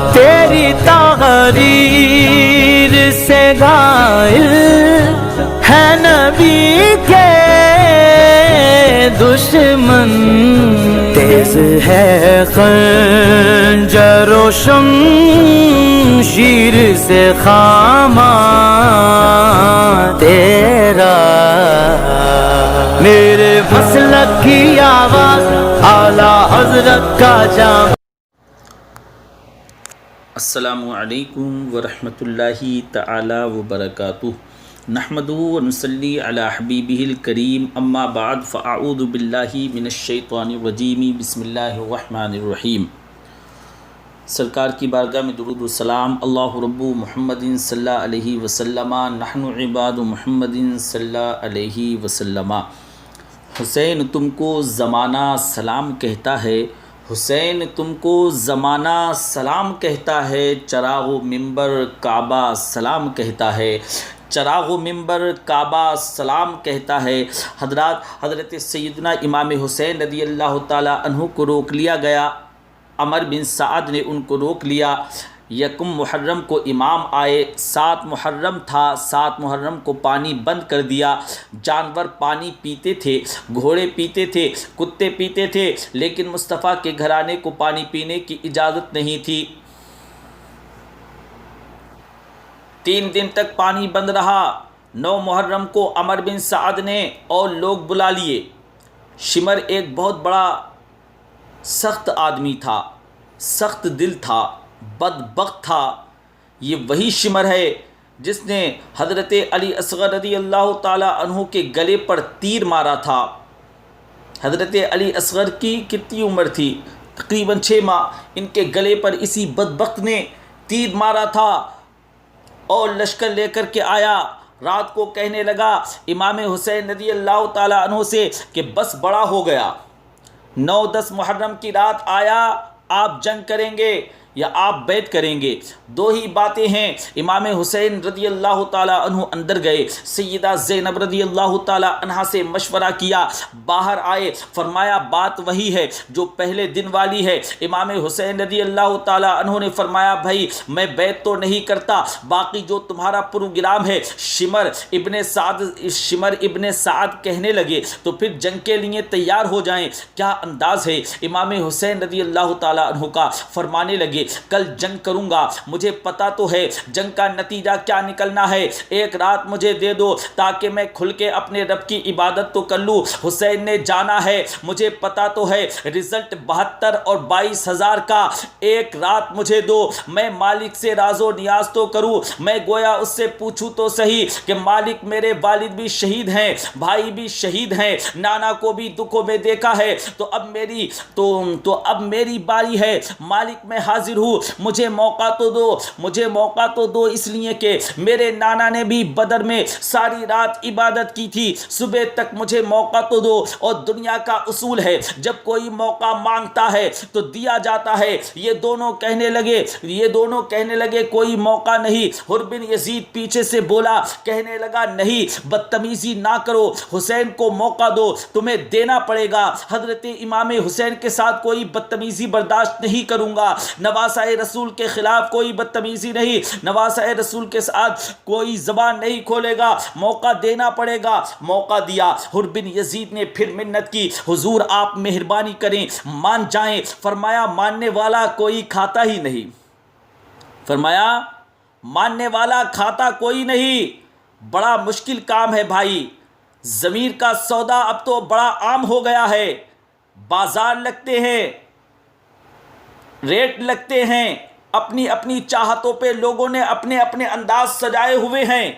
تیری تحریر سے غائل ہے نبی کے دشمن، تیز ہے خنجر و شمشیر سے خامہ تیرا، میرے مسلک کی آواز اعلیٰ حضرت کا جام۔ السلام علیکم ورحمۃ اللہ تعالی وبرکاتہ، نحمدہ ونصلی علی حبیبہ الکریم، اما بعد فاعوذ باللہ من الشیطان الرجیم، بسم اللہ الرحمن الرحیم۔ سرکار کی بارگاہ میں درود و سلام۔ اللہ رب محمد صلی اللہ علیہ وسلم، نحن عباد محمد صلی اللہ علیہ وسلم۔ حسین تم کو زمانہ سلام کہتا ہے، حسین تم کو زمانہ سلام کہتا ہے، چراغ و منبر کعبہ سلام کہتا ہے، چراغ و منبر کعبہ سلام کہتا ہے۔ حضرت سیدنا امام حسین رضی اللہ تعالی عنہ کو روک لیا گیا، عمر بن سعد نے ان کو روک لیا۔ یکم محرم کو امام آئے، 7 محرم تھا، 7 محرم کو پانی بند کر دیا۔ جانور پانی پیتے تھے، گھوڑے پیتے تھے، کتے پیتے تھے، لیکن مصطفیٰ کے گھرانے کو پانی پینے کی اجازت نہیں تھی۔ 3 دن تک پانی بند رہا۔ 9 محرم کو عمر بن سعد نے اور لوگ بلا لیے۔ شمر ایک بہت بڑا سخت آدمی تھا، سخت دل تھا، بدبخت تھا۔ یہ وہی شمر ہے جس نے حضرت علی اصغر رضی اللہ تعالی عنہ کے گلے پر تیر مارا تھا۔ حضرت علی اصغر کی کتنی عمر تھی؟ تقریباً 6 ماہ۔ ان کے گلے پر اسی بدبخت نے تیر مارا تھا اور لشکر لے کر کے آیا۔ رات کو کہنے لگا امام حسین رضی اللہ تعالی عنہ سے کہ بس بڑا ہو گیا، 9-10 محرم کی رات آیا، آپ جنگ کریں گے یا آپ بیعت کریں گے؟ 2 ہی باتیں ہیں۔ امام حسین رضی اللہ تعالی عنہ اندر گئے، سیدہ زینب رضی اللہ تعالی عنہا سے مشورہ کیا، باہر آئے، فرمایا بات وہی ہے جو پہلے دن والی ہے۔ امام حسین رضی اللہ تعالی عنہ نے فرمایا بھائی میں بیعت تو نہیں کرتا، باقی جو تمہارا پروگرام ہے۔ شمر ابن سعد کہنے لگے تو پھر جنگ کے لیے تیار ہو جائیں۔ کیا انداز ہے امام حسین رضی اللہ تعالی عنہ کا! فرمانے لگے کل جنگ کروں گا، مجھے پتا تو ہے جنگ کا نتیجہ کیا نکلنا ہے، 1 رات مجھے دے دو تاکہ میں کھل کے اپنے رب کی عبادت تو کر لوں۔ حسین نے جانا ہے، مجھے پتا تو ہے رزلٹ 72 اور 22,000 کا، 1 رات مجھے دو، میں مالک سے راز و نیاز تو کروں، میں گویا اس سے پوچھوں تو صحیح کہ مالک میرے والد بھی شہید ہیں، بھائی بھی شہید ہیں، نانا کو بھی دکھوں میں دیکھا ہے، تو اب میری باری ہے، مالک میں حاضر ہوں، مجھے موقع تو دو، اس لیے کہ میرے نانا نے بھی بدر میں ساری رات عبادت کی تھی، صبح تک مجھے موقع تو دو۔ اور دنیا کا اصول ہے جب کوئی موقع مانگتا ہے تو دیا جاتا ہے۔ یہ دونوں کہنے لگے کوئی موقع نہیں۔ حر بن یزید پیچھے سے بولا، کہنے لگا نہیں، بدتمیزی نہ کرو، حسین کو موقع دو، تمہیں دینا پڑے گا۔ حضرت امام حسین کے ساتھ کوئی بدتمیزی برداشت نہیں کروں گا، نواسۂ رسول کے خلاف کوئی بدتمیزی نہیں، نواسۂ رسول کے ساتھ کوئی زبان نہیں کھولے گا، موقع دینا پڑے گا۔ موقع دیا۔ حر بن یزید نے پھر منت کی، حضور آپ مہربانی کریں، مان جائیں۔ فرمایا ماننے والا کوئی کھاتا ہی نہیں، فرمایا ماننے والا کھاتا کوئی نہیں، بڑا مشکل کام ہے بھائی، ضمیر کا سودا اب تو بڑا عام ہو گیا ہے، بازار لگتے ہیں، ریٹ لگتے ہیں، اپنی اپنی چاہتوں پہ لوگوں نے اپنے اپنے انداز سجائے ہوئے ہیں۔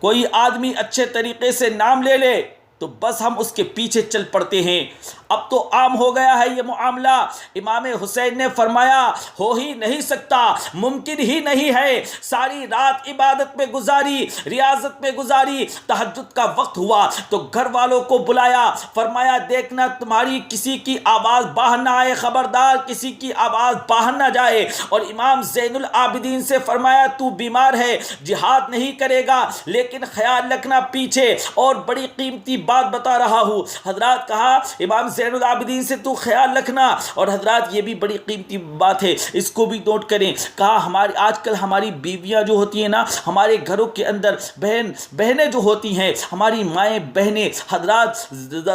کوئی آدمی اچھے طریقے سے نام لے لے تو بس ہم اس کے پیچھے چل پڑتے ہیں۔ اب تو عام ہو گیا ہے یہ معاملہ۔ امام حسین نے فرمایا ہو ہی نہیں سکتا، ممکن ہی نہیں ہے، ساری رات عبادت میں گزاری، ریاضت میں گزاری، تہجد کا وقت ہوا تو گھر والوں کو بلایا، فرمایا دیکھنا تمہاری کسی کی آواز باہر نہ آئے، خبردار کسی کی آواز باہر نہ جائے۔ اور امام زین العابدین سے فرمایا تو بیمار ہے، جہاد نہیں کرے گا، لیکن خیال رکھنا پیچھے اور بڑی قیمتی بات بتا رہا ہوں۔ حضرات کہا امام زین العابدین سے تو خیال رکھنا، اور حضرات یہ بھی بڑی قیمتی بات ہے، اس کو بھی نوٹ کریں۔ کہا ہماری آج کل ہماری بیویاں جو ہوتی ہیں نا، ہمارے گھروں کے اندر بہنیں جو ہوتی ہیں، ہماری مائیں بہنیں، حضرات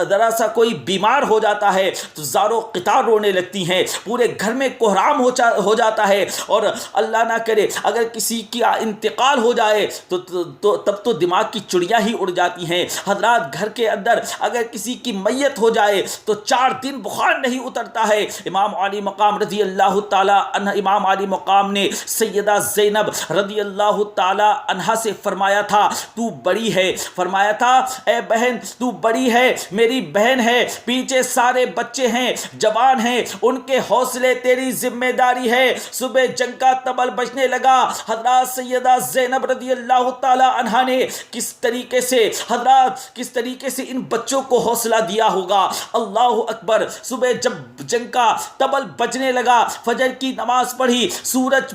ذرا سا کوئی بیمار ہو جاتا ہے تو زارو قطار رونے لگتی ہیں، پورے گھر میں کوہرام ہو جاتا ہے، اور اللہ نہ کرے اگر کسی کا انتقال ہو جائے تو تب تو دماغ کی چڑیاں ہی اڑ جاتی ہیں۔ حضرات گھر کے اندر اگر کسی کی میت ہو جائے تو 4 دن بخار نہیں اترتا ہے۔ امام علی مقام رضی اللہ تعالی عنہ، امام علی مقام نے سیدہ زینب رضی اللہ تعالی عنہا سے فرمایا تھا تو بڑی ہے، فرمایا تھا اے بہن تو بڑی ہے، میری بہن ہے، پیچھے سارے بچے ہیں، جوان ہیں، ان کے حوصلے تیری ذمہ داری ہے۔ صبح جنگ کا طبل بجنے لگا، حضرات سیدہ زینب رضی اللہ تعالی عنہا نے کس طریقے سے ان بچوں کو حوصلہ دیا ہوگا۔ اللہ اکبر۔ صبح جب جنگ کا طبل بجنے لگا، فجر کی نماز پڑھی، سورج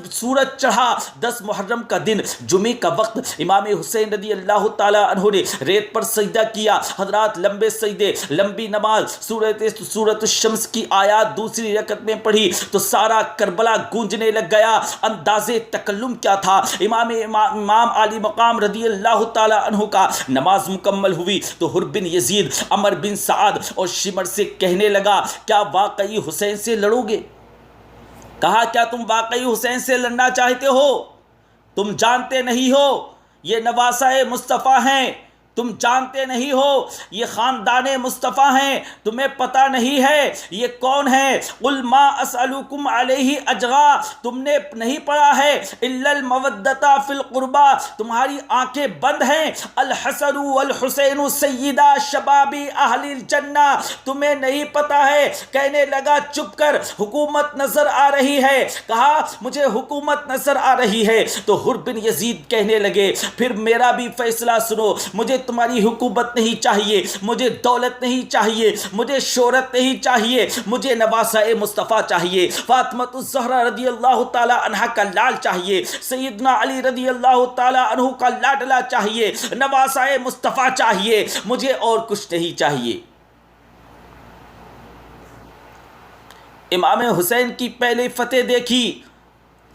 چڑھا، 10 محرم کا دن، جمعے کا وقت، امام حسین رضی اللہ تعالی عنہ نے ریت پر سجدہ کیا۔ حضرات لمبے سجدے، لمبی نماز، سورۃ الشمس کی آیات دوسری رکعت میں پڑھی تو سارا کربلا گونجنے لگ گیا۔ انداز تکلم کیا تھا! امام علی مقام رضی اللہ تعالی عنہ کا نماز مکمل ہوئی تو حر بن یزید، عمر بن سعد اور شمر سے کہنے لگا کیا واقعی حسین سے لڑو گے؟ کہا کیا تم واقعی حسین سے لڑنا چاہتے ہو؟ تم جانتے نہیں ہو یہ نواسہ مصطفیٰ ہیں، تم جانتے نہیں ہو یہ خاندان مصطفیٰ ہیں، تمہیں پتہ نہیں ہے یہ کون ہے؟ قل ما اسألکم علیہ اجرا، تم نے نہیں پڑھا ہے الا المودۃ فی القربى، تمہاری آنکھیں بند ہیں، الحسن والحسین سیدا شباب اہل الجنہ، تمہیں نہیں پتہ ہے؟ کہنے لگا چپ کر، حکومت نظر آ رہی ہے۔ کہا مجھے حکومت نظر آ رہی ہے تو حر بن یزید کہنے لگے پھر میرا بھی فیصلہ سنو، مجھے تمہاری حکومت نہیں چاہیے، مجھے دولت نہیں چاہیے، مجھے شہرت نہیں چاہیے، مجھے نواسہ مصطفیٰ چاہیے، فاطمۃ الزہرا رضی اللہ تعالی عنہ کا لال چاہیے، سیدنا علی رضی اللہ تعالی عنہ کا لاڈلا چاہیے، نواسہ مصطفیٰ چاہیے، مجھے اور کچھ نہیں چاہیے۔ امام حسین کی پہلی فتح دیکھی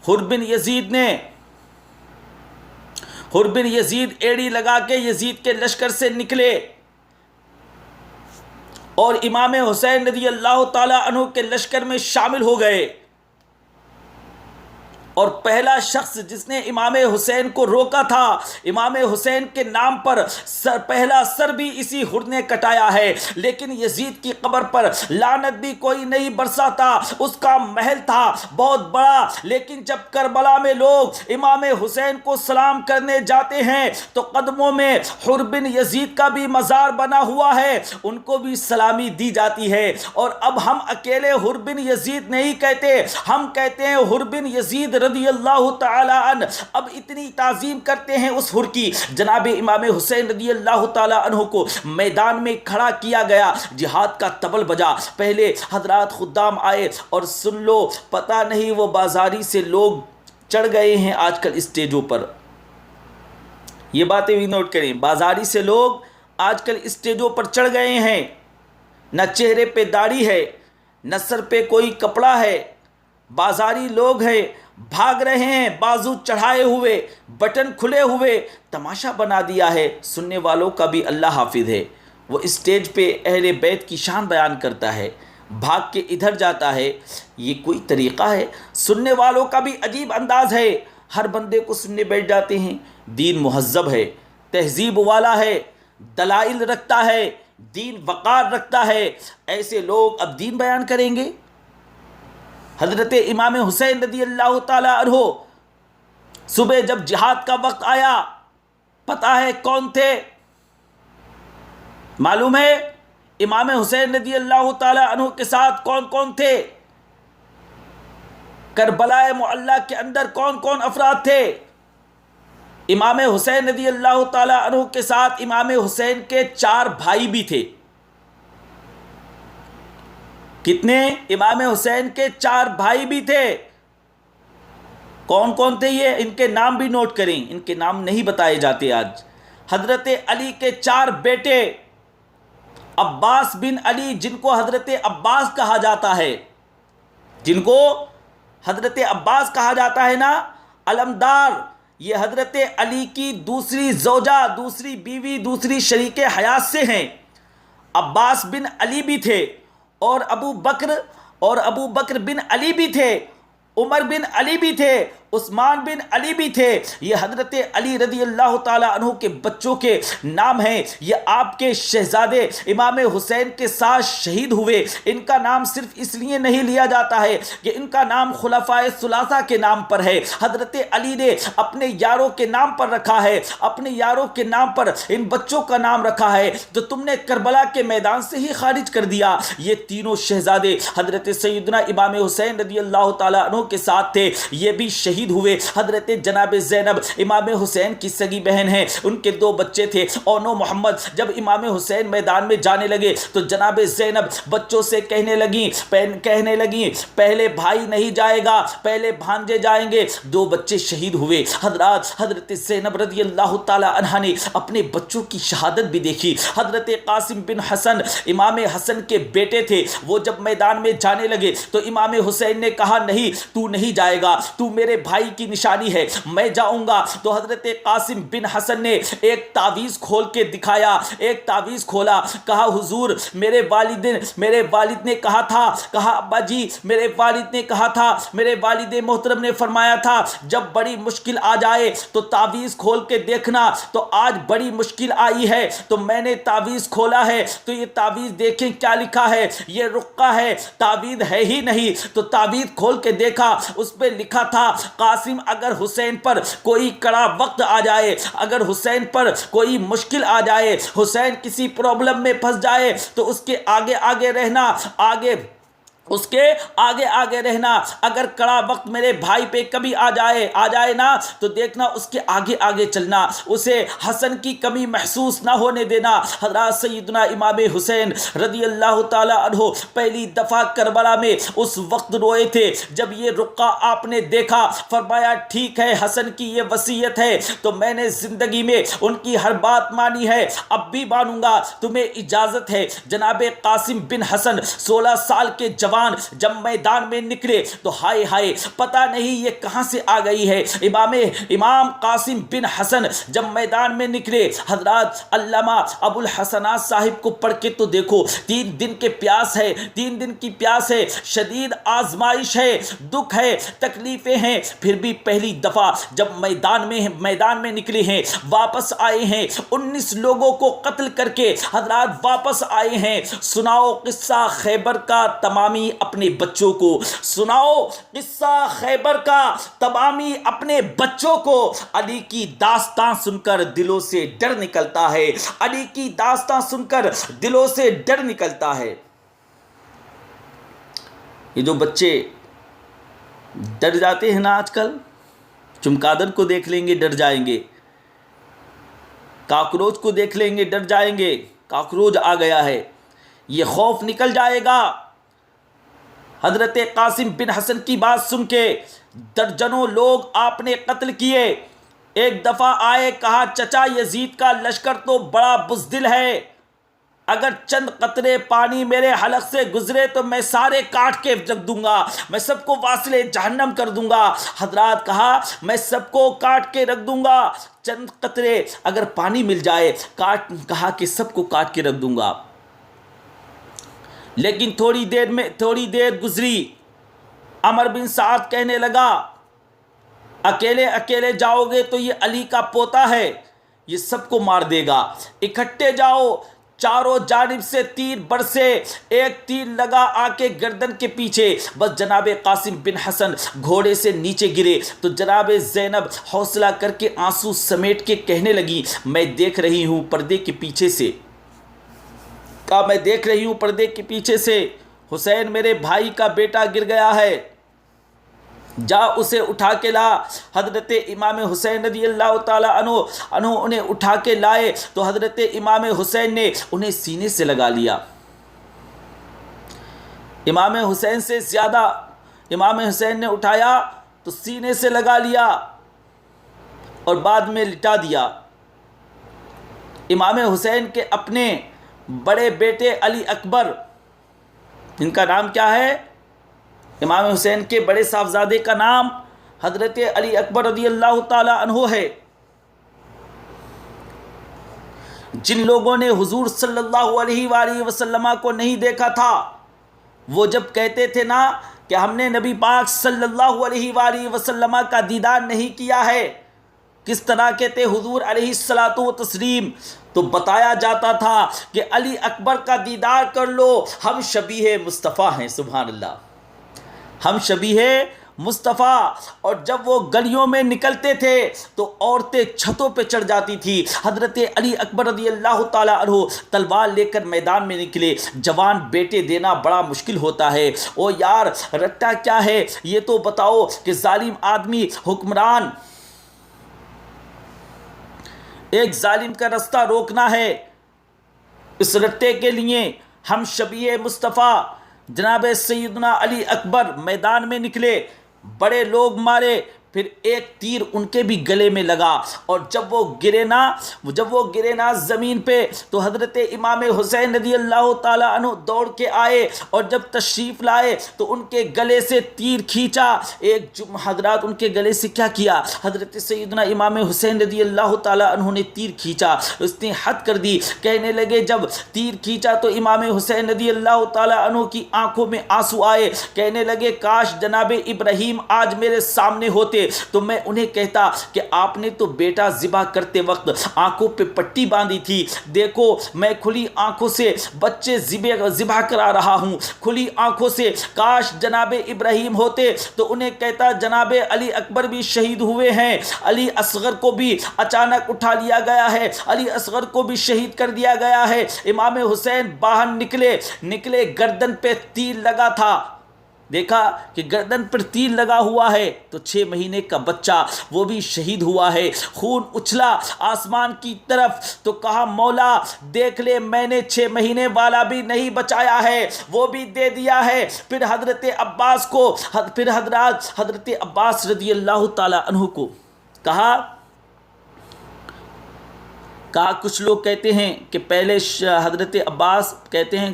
حر بن یزید نے۔ حر بن یزید ایڑی لگا کے یزید کے لشکر سے نکلے اور امام حسین رضی اللہ تعالی عنہ کے لشکر میں شامل ہو گئے، اور پہلا شخص جس نے امام حسین کو روکا تھا، امام حسین کے نام پر پہلا سر بھی اسی حر نے کٹایا ہے، لیکن یزید کی قبر پر لعنت بھی کوئی نہیں برساتا، اس کا محل تھا بہت بڑا، لیکن جب کربلا میں لوگ امام حسین کو سلام کرنے جاتے ہیں تو قدموں میں حر بن یزید کا بھی مزار بنا ہوا ہے، ان کو بھی سلامی دی جاتی ہے۔ اور اب ہم اکیلے حر بن یزید نہیں کہتے، ہم کہتے ہیں حر بن یزید رضی اللہ تعالی عنہ۔ اب اتنی تعظیم کرتے ہیں اس حر کی، جناب امام حسین رضی اللہ تعالی عنہ کو میدان میں کھڑا کیا گیا، جہاد کا طبل بجا، پہلے حضرات خدام آئے، اور سن لو پتہ نہیں وہ بازاری سے لوگ چڑھ گئے ہیں آج کل اسٹیجوں پر، یہ باتیں بھی نوٹ کریں، بازاری سے لوگ آج کل اسٹیجوں پر چڑھ گئے ہیں، نہ چہرے پہ داڑھی ہے، نہ سر پہ کوئی کپڑا ہے، بازاری لوگ ہیں، بھاگ رہے ہیں بازو چڑھائے ہوئے، بٹن کھلے ہوئے، تماشا بنا دیا ہے۔ سننے والوں کا بھی اللہ حافظ ہے، وہ اسٹیج پہ اہل بیت کی شان بیان کرتا ہے، بھاگ کے ادھر جاتا ہے، یہ کوئی طریقہ ہے؟ سننے والوں کا بھی عجیب انداز ہے، ہر بندے کو سننے بیٹھ جاتے ہیں۔ دین مہذب ہے، تہذیب والا ہے، دلائل رکھتا ہے، دین وقار رکھتا ہے، ایسے لوگ اب دین بیان کریں گے؟ حضرت امام حسین رضی اللہ تعالی عنہ صبح جب جہاد کا وقت آیا، پتہ ہے کون تھے؟ معلوم ہے امام حسین رضی اللہ تعالی عنہ کے ساتھ کون کون تھے؟ کربلا معلی کے اندر کون کون افراد تھے؟ امام حسین رضی اللہ تعالی عنہ کے ساتھ امام حسین کے 4 بھائی بھی تھے۔ کتنے؟ امام حسین کے 4 بھائی بھی تھے۔ کون کون تھے یہ؟ ان کے نام بھی نوٹ کریں، ان کے نام نہیں بتائے جاتے آج۔ حضرت علی کے 4 بیٹے، عباس بن علی، جن کو حضرت عباس کہا جاتا ہے، جن کو حضرت عباس کہا جاتا ہے نا، علمدار، یہ حضرت علی کی دوسری زوجہ، دوسری بیوی، دوسری شریک حیات سے ہیں۔ عباس بن علی بھی تھے، اور ابو بکر بن علی بھی تھے، عمر بن علی بھی تھے، عثمان بن علی بھی تھے۔ یہ حضرت علی رضی اللہ تعالیٰ عنہ کے بچوں کے نام ہیں۔ یہ آپ کے شہزادے امام حسین کے ساتھ شہید ہوئے۔ ان کا نام صرف اس لیے نہیں لیا جاتا ہے کہ ان کا نام خلفائے ثلاثہ کے نام پر ہے، حضرت علی نے اپنے یاروں کے نام پر رکھا ہے، اپنے یاروں کے نام پر ان بچوں کا نام رکھا ہے، تو تم نے کربلا کے میدان سے ہی خارج کر دیا۔ یہ تینوں شہزادے حضرت سیدنا امام حسین رضی اللہ تعالیٰ عنہ کے ساتھ تھے، یہ بھی شہید ہوئے۔ حضرت جناب زینب امام حسین کی سگی بہن ہیں، ان کے 2 بچے تھے، اونو محمد۔ جب امام حسین میدان میں جانے لگے تو جناب زینب بچوں سے کہنے لگیں پہلے بھائی نہیں جائے گا، پہلے بھانجے جائیں گے۔ 2 بچے شہید ہوئے۔ حضرت زینب رضی اللہ تعالی عنہا نے اپنے بچوں کی شہادت بھی دیکھی۔ حضرت قاسم بن حسن امام حسن کے بیٹے تھے، وہ جب میدان میں جانے لگے تو امام حسین نے کہا نہیں، تو نہیں جائے گا، تو میرے بھائی کی نشانی ہے، میں جاؤں گا۔ تو حضرت قاسم بن حسن نے ایک تعویذ کھول کے دکھایا، ایک تعویذ کھولا، کہا حضور میرے والد نے کہا تھا، کہا ابا جی میرے والد نے کہا تھا، میرے والد محترم نے فرمایا تھا جب بڑی مشکل آ جائے تو تعویذ کھول کے دیکھنا۔ تو آج بڑی مشکل آئی ہے تو میں نے تعویذ کھولا ہے، تو یہ تعویذ دیکھیں کیا لکھا ہے، یہ رقہ ہے، تعویذ ہے ہی نہیں۔ تو تعویذ کھول کے دیکھا، اس پہ لکھا تھا قاسم اگر حسین پر کوئی کڑا وقت آ جائے، اگر حسین پر کوئی مشکل آ جائے، حسین کسی پرابلم میں پھنس جائے تو اس کے آگے آگے رہنا، اس کے آگے آگے رہنا۔ اگر کڑا وقت میرے بھائی پہ کبھی آ جائے نا تو دیکھنا اس کے آگے آگے چلنا، اسے حسن کی کمی محسوس نہ ہونے دینا۔ حضرت سیدنا امام حسین رضی اللہ تعالی عنہ پہلی دفعہ کربلا میں اس وقت روئے تھے جب یہ رقعہ آپ نے دیکھا، فرمایا ٹھیک ہے حسن کی یہ وصیت ہے تو میں نے زندگی میں ان کی ہر بات مانی ہے، اب بھی مانوں گا، تمہیں اجازت ہے۔ جناب قاسم بن حسن 16 سال کے جوان جب میدان میں نکلے تو ہائے ہائے پتہ نہیں یہ کہاں سے آ گئی ہے۔ امام قاسم بن حسن جب میدان میں نکلے، حضرات علامہ ابو الحسنات صاحب کو پڑھ کے تو دیکھو، 3 دن کے پیاس ہے، 3 دن کی پیاس ہے، شدید آزمائش ہے، دکھ ہے، تکلیفیں ہیں، پھر بھی پہلی دفعہ جب میدان میں نکلے ہیں، واپس آئے ہیں، 19 لوگوں کو قتل کر کے حضرات واپس آئے ہیں۔ سناؤ قصہ خیبر کا تمامی اپنے بچوں کو، سناؤ قصہ خیبر کا تمامی اپنے بچوں کو۔ علی کی داستان سن کر دلوں سے ڈر نکلتا ہے، علی کی داستان سن کر دلوں سے ڈر نکلتا ہے۔ یہ جو بچے ڈر جاتے ہیں نا آج کل، چمگادڑ کو دیکھ لیں گے ڈر جائیں گے، کاکروچ کو دیکھ لیں گے ڈر جائیں گے، کاکروچ آ گیا ہے، یہ خوف نکل جائے گا۔ حضرت قاسم بن حسن کی بات سن کے درجنوں لوگ آپ نے قتل کیے۔ ایک دفعہ آئے، کہا چچا یزید کا لشکر تو بڑا بزدل ہے، اگر چند قطرے پانی میرے حلق سے گزرے تو میں سارے کاٹ کے رکھ دوں گا، میں سب کو واصل جہنم کر دوں گا۔ حضرات کہا میں سب کو کاٹ کے رکھ دوں گا، چند قطرے اگر پانی مل جائے، کہا کہ سب کو کاٹ کے رکھ دوں گا۔ لیکن تھوڑی دیر گزری، عمر بن سعد کہنے لگا اکیلے جاؤ گے تو یہ علی کا پوتا ہے، یہ سب کو مار دے گا، اکٹھے جاؤ۔ چاروں جانب سے تیر برسے، ایک تیر لگا آ کے گردن کے پیچھے، بس جناب قاسم بن حسن گھوڑے سے نیچے گرے تو جناب زینب حوصلہ کر کے آنسو سمیٹ کے کہنے لگی میں دیکھ رہی ہوں پردے کے پیچھے سے، کہا میں دیکھ رہی ہوں پردے کے پیچھے سے حسین میرے بھائی کا بیٹا گر گیا ہے، جا اسے اٹھا کے لا۔ حضرت امام حسین رضی اللہ تعالی عنہ انہیں اٹھا کے لائے تو حضرت امام حسین نے انہیں سینے سے لگا لیا، امام حسین نے اٹھایا تو سینے سے لگا لیا اور بعد میں لٹا دیا۔ امام حسین کے اپنے بڑے بیٹے علی اکبر، جن کا نام کیا ہے؟ امام حسین کے بڑے صاحبزادے کا نام حضرت علی اکبر رضی اللہ تعالی عنہ ہے۔ جن لوگوں نے حضور صلی اللہ علیہ وآلہ وسلم کو نہیں دیکھا تھا، وہ جب کہتے تھے نا کہ ہم نے نبی پاک صلی اللہ علیہ وآلہ وسلم کا دیدار نہیں کیا ہے، کس طرح کہتے حضور علیہ الصلاۃ والتسلیم، تو بتایا جاتا تھا کہ علی اکبر کا دیدار کر لو، ہم شبیہ مصطفیٰ ہیں۔ سبحان اللہ، ہم شبیہ مصطفیٰ۔ اور جب وہ گلیوں میں نکلتے تھے تو عورتیں چھتوں پہ چڑھ جاتی تھی۔ حضرت علی اکبر رضی اللہ تعالی عنہ تلوار لے کر میدان میں نکلے۔ جوان بیٹے دینا بڑا مشکل ہوتا ہے۔ او یار، رٹا کیا ہے یہ تو بتاؤ کہ ظالم آدمی، حکمران، ایک ظالم کا رستہ روکنا ہے، اس رٹے کے لیے ہم شبیہ مصطفیٰ جناب سیدنا علی اکبر میدان میں نکلے، بڑے لوگ مارے، پھر ایک تیر ان کے بھی گلے میں لگا، اور جب وہ گرے نا زمین پہ تو حضرت امام حسین رضی اللہ تعالیٰ عنہ دوڑ کے آئے، اور جب تشریف لائے تو ان کے گلے سے تیر کھینچا۔ حضرات ان کے گلے سے کیا کیا؟ حضرت سیدنا امام حسین رضی اللہ تعالیٰ عنہ نے تیر کھینچا، اس نے حد کر دی۔ کہنے لگے جب تیر کھینچا تو امام حسین رضی اللہ تعالیٰ عنہ کی آنکھوں میں آنسو آئے، کہنے لگے کاش جناب ابراہیم آج میرے سامنے ہوتے تو میں انہیں کہتا کہ آپ نے تو بیٹا ذبح کرتے وقت آنکھوں پہ پٹی باندھی تھی، دیکھو میں کھلی آنکھوں سے بچے ذبح کرا رہا ہوں، کھلی آنکھوں سے۔ کاش جناب ابراہیم ہوتے تو انہیں کہتا جناب علی اکبر بھی شہید ہوئے ہیں، علی اصغر کو بھی اچانک اٹھا لیا گیا ہے، علی اصغر کو بھی شہید کر دیا گیا ہے۔ امام حسین باہر نکلے، گردن پہ تیر لگا تھا، دیکھا کہ گردن پر تیر لگا ہوا ہے، تو 6 مہینے کا بچہ وہ بھی شہید ہوا ہے۔ خون اچھلا آسمان کی طرف، تو کہا مولا دیکھ لے، میں نے 6 مہینے والا بھی نہیں بچایا ہے، وہ بھی دے دیا ہے۔ پھر حضرت عباس رضی اللہ تعالی عنہ کو کہا کچھ لوگ کہتے ہیں کہ پہلے حضرت عباس کہتے ہیں،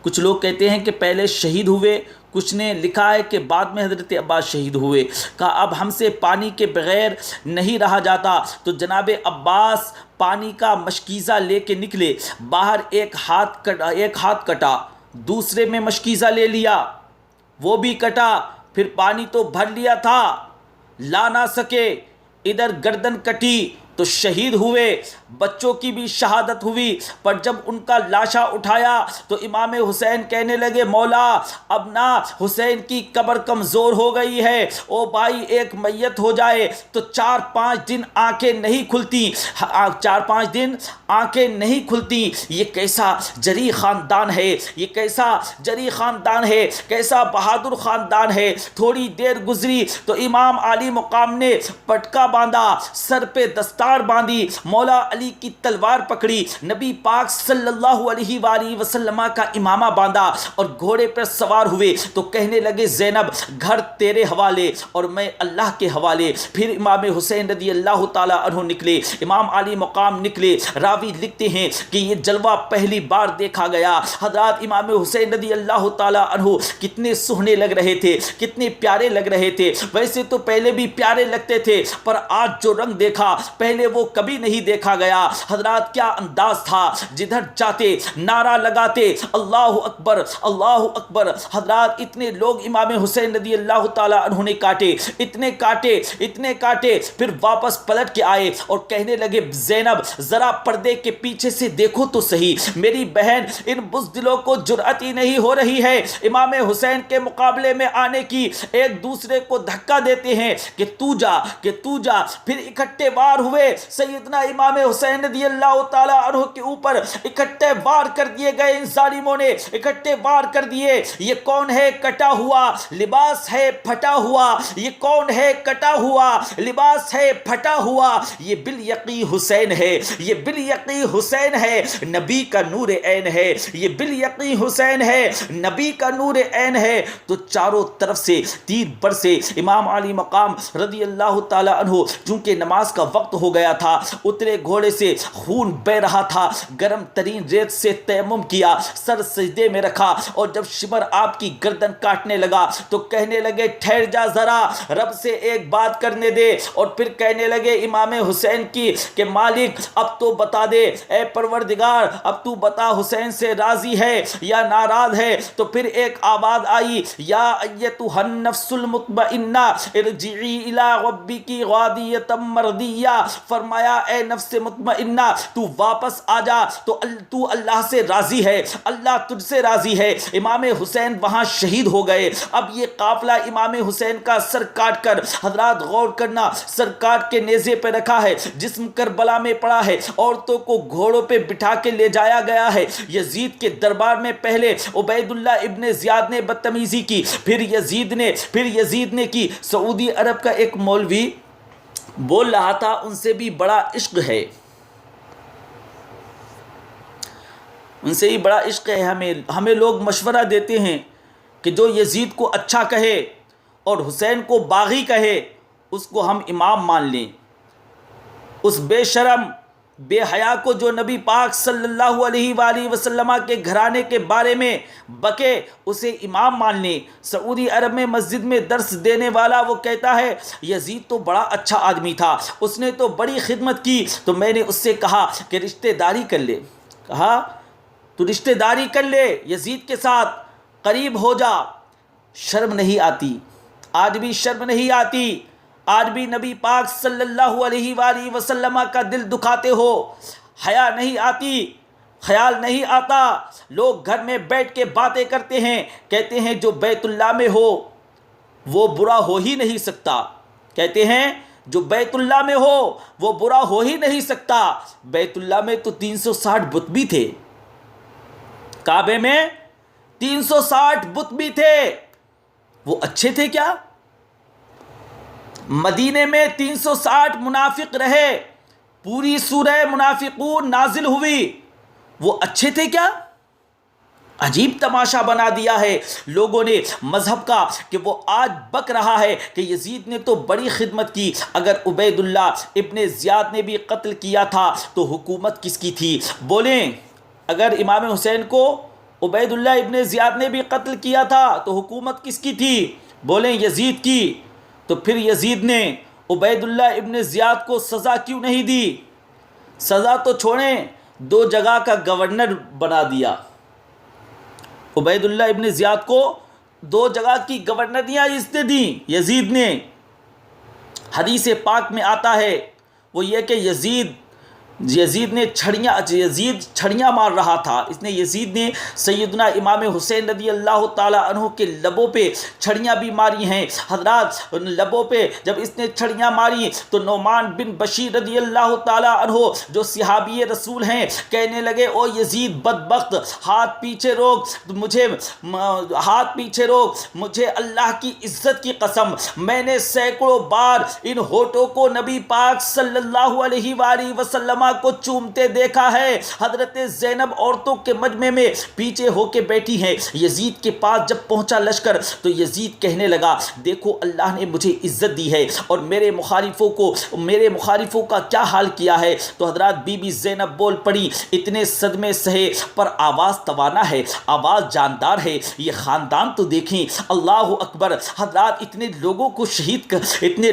کچھ لوگ کہتے ہیں کہ پہلے شہید ہوئے، کچھ نے لکھا ہے کہ بعد میں حضرت عباس شہید ہوئے۔ کہا اب ہم سے پانی کے بغیر نہیں رہا جاتا، تو جناب عباس پانی کا مشکیزہ لے کے نکلے، باہر ایک ہاتھ کٹا، دوسرے میں مشکیزہ لے لیا، وہ بھی کٹا، پھر پانی تو بھر لیا تھا، لا نہ سکے، ادھر گردن کٹی تو شہید ہوئے، بچوں کی بھی شہادت ہوئی۔ پر جب ان کا لاشا اٹھایا تو امام حسین کہنے لگے مولا اب نہ حسین کی قبر کمزور ہو گئی ہے، او بھائی ایک میت ہو جائے تو 4-5 دن آنکھیں نہیں کھلتی، 4-5 دن آنکھیں نہیں کھلتی۔ یہ کیسا جری خاندان ہے، یہ کیسا جری خاندان ہے، کیسا بہادر خاندان ہے۔ تھوڑی دیر گزری تو امام علی مقام نے پٹکا باندھا، سر پہ دستار باندھی، مولا علی کی تلوار پکڑی، نبی پاک صلی اللہ علیہ وآلہ وسلم کا امامہ باندھا اور گھوڑے پر سوار ہوئے، تو کہنے لگے زینب گھر تیرے حوالے اور میں اللہ کے حوالے۔ پھر امام حسین رضی اللہ تعالی عنہ نکلے، امام علی مقام نکلے۔ راوی لکھتے ہیں کہ یہ جلوہ پہلی بار دیکھا گیا۔ حضرات امام حسین رضی اللہ تعالی عنہ کتنے سہنے لگ رہے تھے، کتنے پیارے لگ رہے تھے۔ ویسے تو پہلے بھی پیارے لگتے تھے، پر آج جو رنگ دیکھا پہلے وہ کبھی نہیں دیکھا گیا۔ حضرات کیا انداز تھا، جدھر جاتے نعرہ لگاتے اللہ اکبر اللہ اکبر۔ حضرات اتنے لوگ امام حسین رضی اللہ تعالی عنہ نے کاٹے، اتنے کاٹے، پھر واپس پلٹ کے آئے اور کہنے لگے زینب ذرا پردے کے پیچھے سے دیکھو تو صحیح، میری بہن ان بزدلوں کو جرأت ہی نہیں ہو رہی ہے امام حسین کے مقابلے میں آنے کی، ایک دوسرے کو دھکا دیتے ہیں کہ تو جا، پھر اکٹھے وار ہوئے سیدنا امام حسین رضی اللہ تعالی عنہ کے اوپر، اکٹھے وار کر دیے گئے، ان ظالموں نے اکٹھے وار کر دیے۔ یہ کون ہے کٹا ہوا لباس ہے پھٹا ہوا، یہ کون ہے کٹا ہوا لباس ہے پھٹا ہوا، یہ بالیقین حسین ہے، یہ بالیقین حسین ہے، نبی کا نور عین ہے، یہ بالیقین حسین ہے، نبی کا نور عین ہے۔ تو چاروں طرف سے تیر برسے۔ امام علی مقام رضی اللہ تعالی عنہ چونکہ نماز کا وقت ہو ہو گیا تھا، اترے گھوڑے سے خون بہ رہا تھا، گرم ترین ریت سے تیمم کیا، سر سجدے میں رکھا، اور جب شمر آپ کی گردن کاٹنے لگا تو کہنے لگے ٹھہر جا ذرا، رب سے ایک بات کرنے دے، اور پھر کہنے لگے امام حسین کی کہ مالک اب تو بتا دے، اے پروردگار اب تو بتا حسین سے راضی ہے یا ناراض ہے؟ تو پھر ایک آواز آئی، یا ایتھا النفس المطمئنہ ارجعی الی ربک راضیۃ مرضیہ، فرمایا اے نفس مطمئنہ تو واپس آ جا، تو اللہ سے راضی ہے، اللہ تجھ سے راضی ہے۔ امام حسین وہاں شہید ہو گئے۔ اب یہ قافلہ امام حسین کا سر کاٹ کر، حضرات غور کرنا، سر کاٹ کے نیزے پہ رکھا ہے، جسم کربلا میں پڑا ہے، عورتوں کو گھوڑوں پہ بٹھا کے لے جایا گیا ہے۔ یزید کے دربار میں پہلے عبید اللہ ابن زیاد نے بدتمیزی کی، پھر یزید نے کی۔ سعودی عرب کا ایک مولوی بول رہا تھا ان سے بھی بڑا عشق ہے، ان سے ہی بڑا عشق ہے ہمیں لوگ مشورہ دیتے ہیں کہ جو یزید کو اچھا کہے اور حسین کو باغی کہے اس کو ہم امام مان لیں، اس بے شرم بے حیا کو جو نبی پاک صلی اللہ علیہ وآلہ وسلم کے گھرانے کے بارے میں بکے اسے امام مان لیں۔ سعودی عرب میں مسجد میں درس دینے والا وہ کہتا ہے یزید تو بڑا اچھا آدمی تھا، اس نے تو بڑی خدمت کی، تو میں نے اس سے کہا کہ رشتہ داری کر لے، کہا تو رشتہ داری کر لے، یزید کے ساتھ قریب ہو جا۔ شرم نہیں آتی، آج بھی شرم نہیں آتی، آج بھی نبی پاک صلی اللہ علیہ وآلہ وسلم کا دل دکھاتے ہو، حیا نہیں آتی، خیال نہیں آتا۔ لوگ گھر میں بیٹھ کے باتیں کرتے ہیں، کہتے ہیں جو بیت اللہ میں ہو وہ برا ہو ہی نہیں سکتا، کہتے ہیں جو بیت اللہ میں ہو وہ برا ہو ہی نہیں سکتا۔ بیت اللہ میں تو 360 بت بھی تھے، کعبے میں 360 بت بھی تھے، وہ اچھے تھے کیا؟ مدینے میں 360 منافق رہے، پوری سورہ منافقون نازل ہوئی، وہ اچھے تھے کیا؟ عجیب تماشا بنا دیا ہے لوگوں نے مذہب کا کہ وہ آج بک رہا ہے کہ یزید نے تو بڑی خدمت کی، اگر عبید اللہ ابن زیاد نے بھی قتل کیا تھا تو حکومت کس کی تھی؟ بولیں اگر امام حسین کو عبید اللہ ابن زیاد نے بھی قتل کیا تھا تو حکومت کس کی تھی؟ بولیں یزید کی۔ تو پھر یزید نے عبید اللہ ابن زیاد کو سزا کیوں نہیں دی؟ سزا تو چھوڑیں، 2 جگہ کا گورنر بنا دیا۔ عبید اللہ ابن زیاد کو 2 جگہ کی گورنریاں اس نے دیں یزید نے۔ حدیث پاک میں آتا ہے وہ یہ کہ یزید نے چھڑیاں مار رہا تھا، یزید نے سیدنا امام حسین رضی اللہ تعالی عنہ کے لبوں پہ چھڑیاں بھی ماری ہیں۔ حضرات لبوں پہ جب اس نے چھڑیاں ماری تو نعمان بن بشیر رضی اللہ تعالی عنہ جو صحابی رسول ہیں کہنے لگے او یزید بدبخت، ہاتھ پیچھے روک، مجھے اللہ کی عزت کی قسم میں نے سینکڑوں بار ان ہونٹوں کو نبی پاک صلی اللہ علیہ وآلہ وسلم کو چومتے دیکھا ہے۔ حضرت زینب عورتوں کے مجمع میں پیچھے ہو کے بیٹھی ہیں۔ یزید کے پاس جب پہنچا لشکر تو یزید کہنے لگا دیکھو اللہ نے مجھے عزت دی ہے اور میرے مخالفوں کا کیا حال کیا ہے۔ تو حضرات بی بی زینب بول پڑی اتنے صدمے سہے پر آواز توانا ہے، آواز جاندار ہے، یہ خاندان تو دیکھیں، اللہ اکبر۔ حضرات اتنے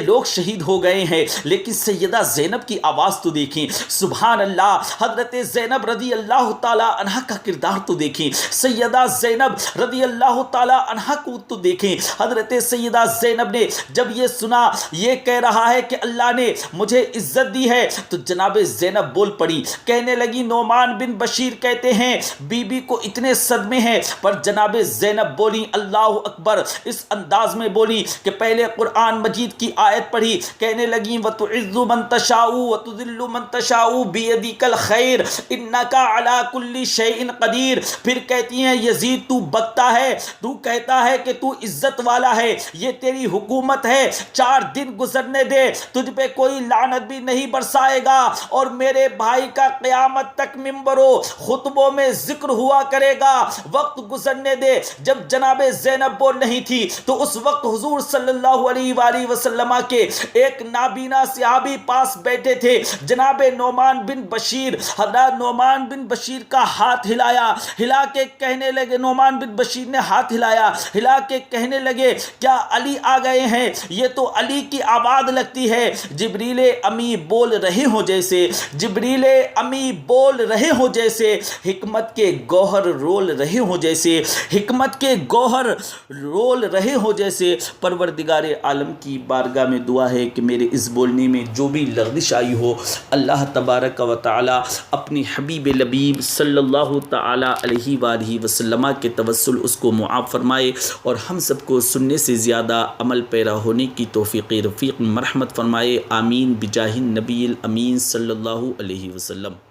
لوگ شہید ہو گئے ہیں لیکن سیدہ زینب کی آواز تو دیکھیں، سبحان اللہ۔ حضرت زینب رضی اللہ تعالی عنہ کا کردار تو دیکھیں، سیدہ زینب رضی اللہ تعالی عنہ کو تو دیکھیں۔ حضرت سیدہ زینب نے جب یہ سنا یہ کہہ رہا ہے کہ اللہ نے مجھے عزت دی ہے تو جناب زینب بول پڑی، کہنے لگی نعمان بن بشیر کہتے ہیں بی بی کو اتنے صدمے ہیں، پر جناب زینب بولی اللہ اکبر اس انداز میں بولی کہ پہلے قرآن مجید کی آیت پڑھی، کہنے لگی وَتُعِزُّ مَن تَشَاءُ وَتُذِلُّ مَن تَشَاءُ اللہ بیدک الخیر انک علی کل شیء قدیر. پھر کہتی ہیں یزید تو بکتا ہے, تو کہتا ہے کہ تو عزت والا ہے, یہ تیری حکومت ہے, 4 دن گزرنے دے, تجھ پہ کوئی لعنت بھی نہیں برسائے گا, اور میرے بھائی کا قیامت تک ممبروں خطبوں میں ذکر ہوا کرے گا. وقت گزرنے دے. جب جناب زینب وہ نہیں تھی تو اس وقت حضور صلی اللہ علیہ وآلہ وسلم کے ایک نابینا صحابی پاس بیٹھے تھے, جناب نعمان بن بشیر. حضرت نعمان بن بشیر کا ہاتھ ہلایا, ہلا کے کہنے لگے, نعمان بن بشیر نے ہاتھ ہلایا, ہلا کے کہنے لگے کیا علی آ گئے ہیں؟ یہ تو علی کی آواز لگتی ہے. جبریل امی بول رہے ہوں جیسے, جبریل امی بول رہے ہوں جیسے, حکمت کے گوہر رول رہے ہوں جیسے, حکمت کے گوہر رول رہے ہوں جیسے. پروردگار عالم کی بارگاہ میں دعا ہے کہ میرے اس بولنے میں جو بھی لغزش آئی ہو, اللہ تبارک و تعالی اپنی حبیب لبیب صلی اللہ تعالی علیہ وآلہ وسلم کے توسل اس کو معاف فرمائے, اور ہم سب کو سننے سے زیادہ عمل پیرا ہونے کی توفیق رفیق مرحمت فرمائے. آمین بجاہ النبی الامین صلی اللہ علیہ وسلم.